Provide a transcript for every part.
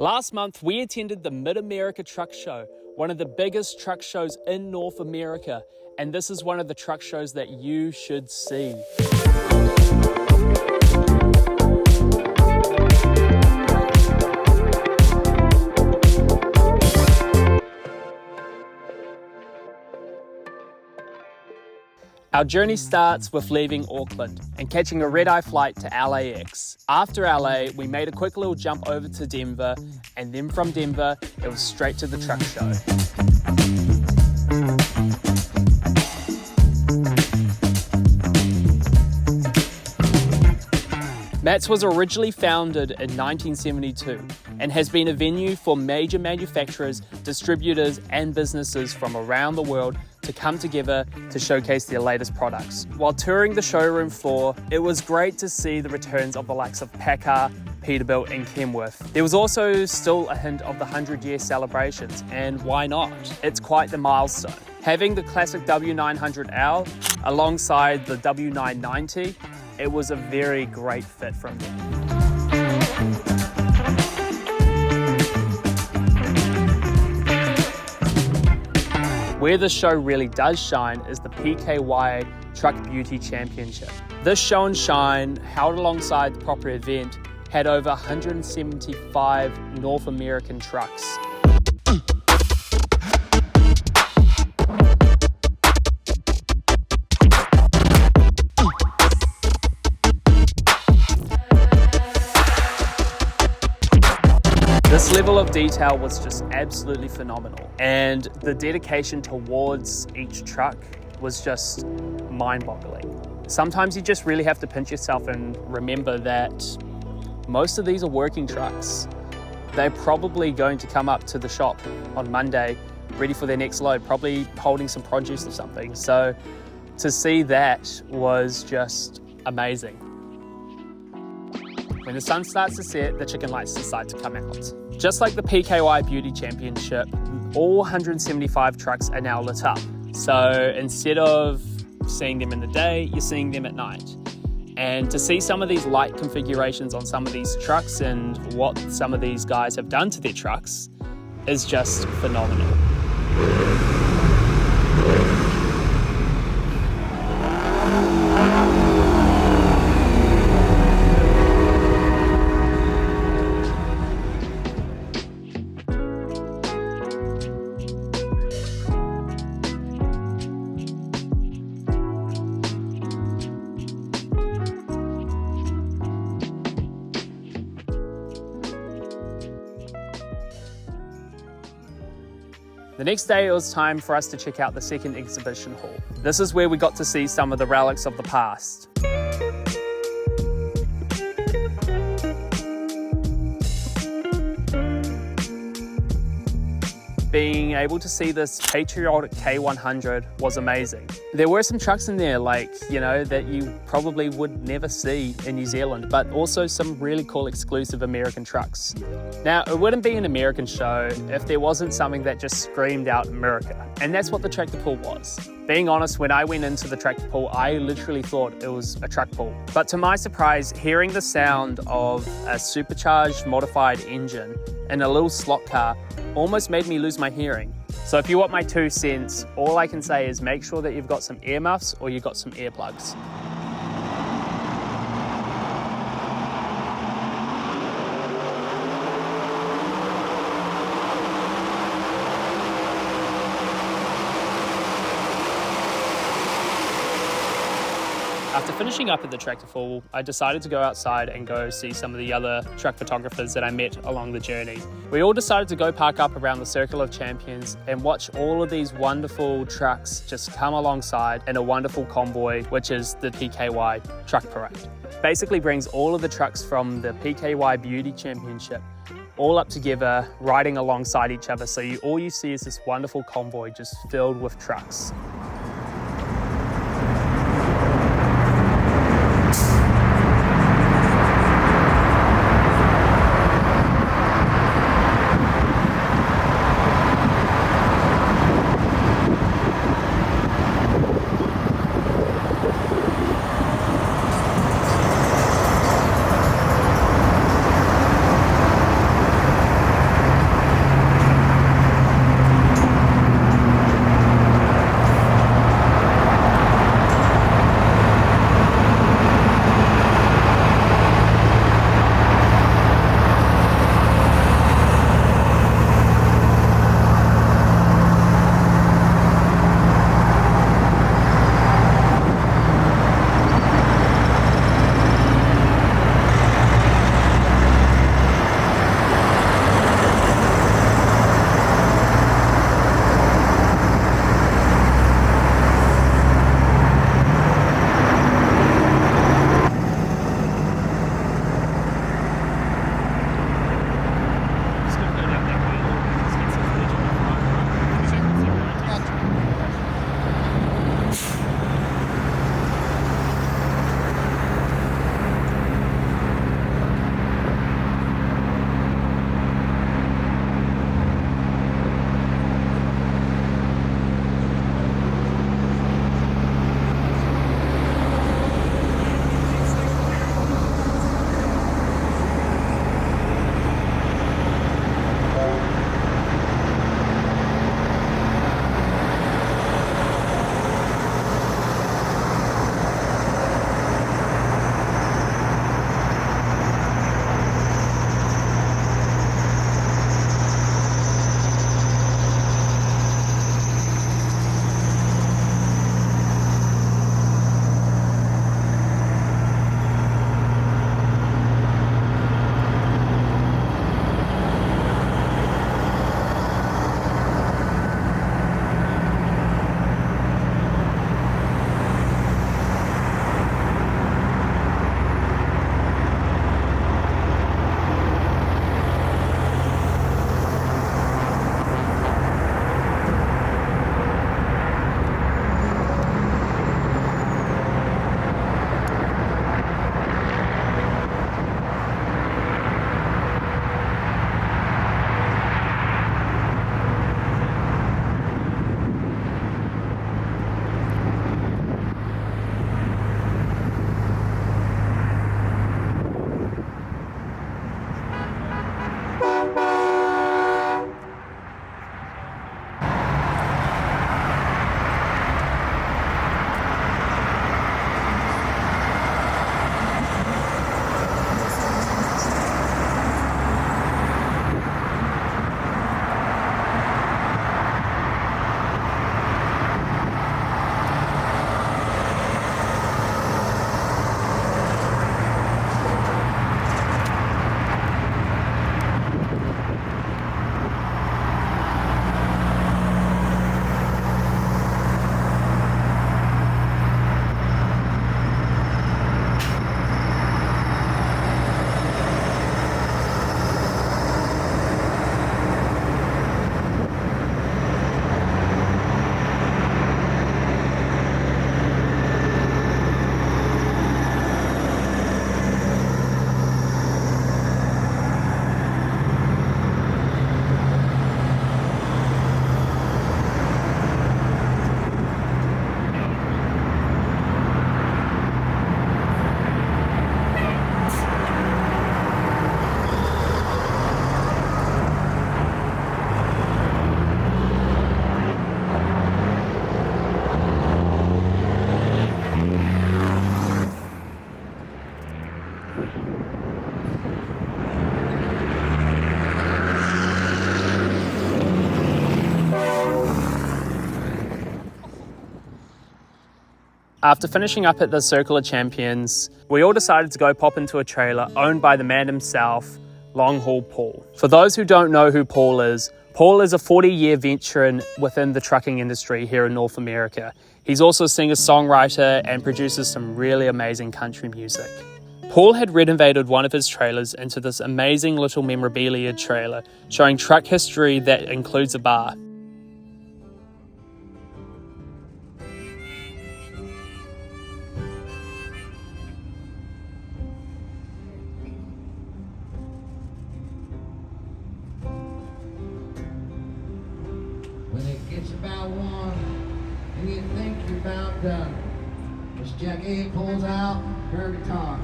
Last month, we attended the Mid-America Truck Show, one of the biggest truck shows in North America, and this is one of the truck shows that you should see. Our journey starts with leaving Auckland and catching a red-eye flight to LAX. After LA, we made a quick little jump over to Denver, and then from Denver, it was straight to the truck show. MATS was originally founded in 1972 and has been a venue for major manufacturers, distributors, and businesses from around the world to come together to showcase their latest products. While touring the showroom floor, it was great to see the returns of the likes of PACCAR, Peterbilt, and Kenworth. There was also still a hint of the 100-year celebrations, and why not? It's quite the milestone. Having the classic W900L alongside the W990, it was a very great fit from them. Where the show really does shine is the PKY Truck Beauty Championship. This show and shine, held alongside the proper event, had over 175 North American trucks. This level of detail was just absolutely phenomenal, and the dedication towards each truck was just mind-boggling. Sometimes you just really have to pinch yourself and remember that most of these are working trucks. They're probably going to come up to the shop on Monday ready for their next load, probably holding some produce or something. So to see that was just amazing. When the sun starts to set, the chicken lights decide to come out. Just like the PKY Beauty Championship, all 175 trucks are now lit up. So instead of seeing them in the day, you're seeing them at night. And to see some of these light configurations on some of these trucks and what some of these guys have done to their trucks is just phenomenal. The next day, it was time for us to check out the second exhibition hall. This is where we got to see some of the relics of the past. Being able to see this patriotic K100 was amazing. There were some trucks in there that you probably would never see in New Zealand, but also some really cool exclusive American trucks. Now, it wouldn't be an American show if there wasn't something that just screamed out America, and that's what the tractor pull was. Being honest, when I went into the tractor pull, I literally thought it was a truck pull. But to my surprise, hearing the sound of a supercharged, modified engine in a little slot car almost made me lose my hearing. So if you want my 2 cents, all I can say is make sure that you've got some earmuffs or you've got some earplugs. After finishing up at the tractor pull, I decided to go outside and go see some of the other truck photographers that I met along the journey. We all decided to go park up around the Circle of Champions and watch all of these wonderful trucks just come alongside in a wonderful convoy, which is the PKY Truck Parade. Basically brings all of the trucks from the PKY Beauty Championship all up together, riding alongside each other. So all you see is this wonderful convoy just filled with trucks. After finishing up at the Circle of Champions, we all decided to go pop into a trailer owned by the man himself, Long Haul Paul. For those who don't know who Paul is a 40-year veteran within the trucking industry here in North America. He's also a singer-songwriter and produces some really amazing country music. Paul had renovated one of his trailers into this amazing little memorabilia trailer showing truck history that includes a bar. When it gets about 1 and you think you're about done, Miss Jackie pulls out her guitar.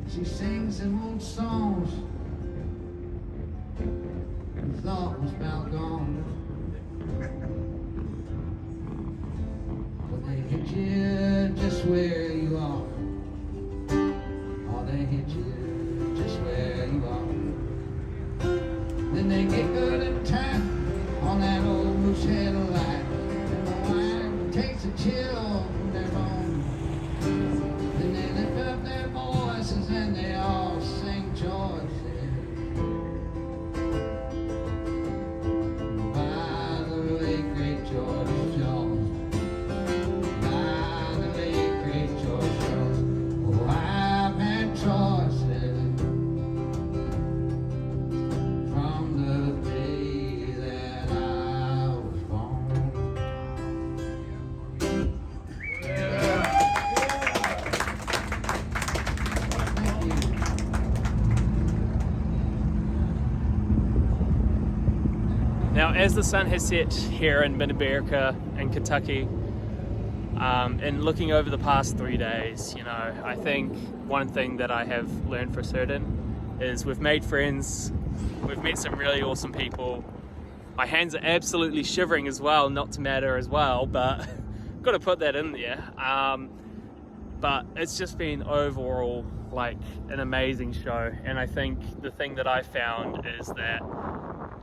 She sings them old songs you thought was about gone. But they hit you just where you are. Oh, they hit you just where you are. Then they get good and tight on that old moose head of light, and the wine takes a chill from their bones. Then they lift up their voices and they all sing joy. By the late great George Jones, by the late great George Jones. Oh, I've had choices from the day that I was born. Thank you. Now, as the sun has set here in mid-America in Kentucky, and looking over the past 3 days, you know, I think one thing that I have learned for certain is we've made friends, we've met some really awesome people. My hands are absolutely shivering as well, not to matter as well, but got to put that in there. But it's just been overall like an amazing show, and I think the thing that I found is that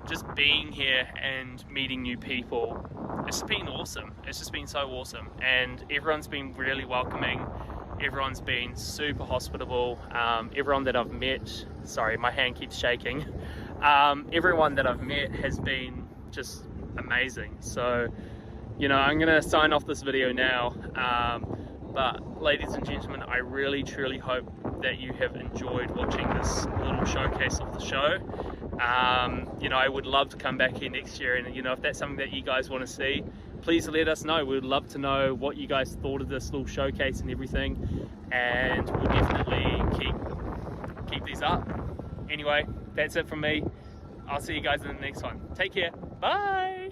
just being here and meeting new people, it's been awesome. It's just been so awesome, and everyone's been really welcoming. Everyone's been super hospitable. Everyone that I've met, sorry, my hand keeps shaking. Everyone that I've met has been just amazing. So, you know, I'm gonna sign off this video now. But ladies and gentlemen, I really truly hope that you have enjoyed watching this little showcase of the show. You know, I would love to come back here next year, and you know, if that's something that you guys want to see, please let us know. We would love to know what you guys thought of this little showcase and everything, and we'll definitely keep these up. Anyway, that's it from me. I'll see you guys in the next one. Take care. Bye.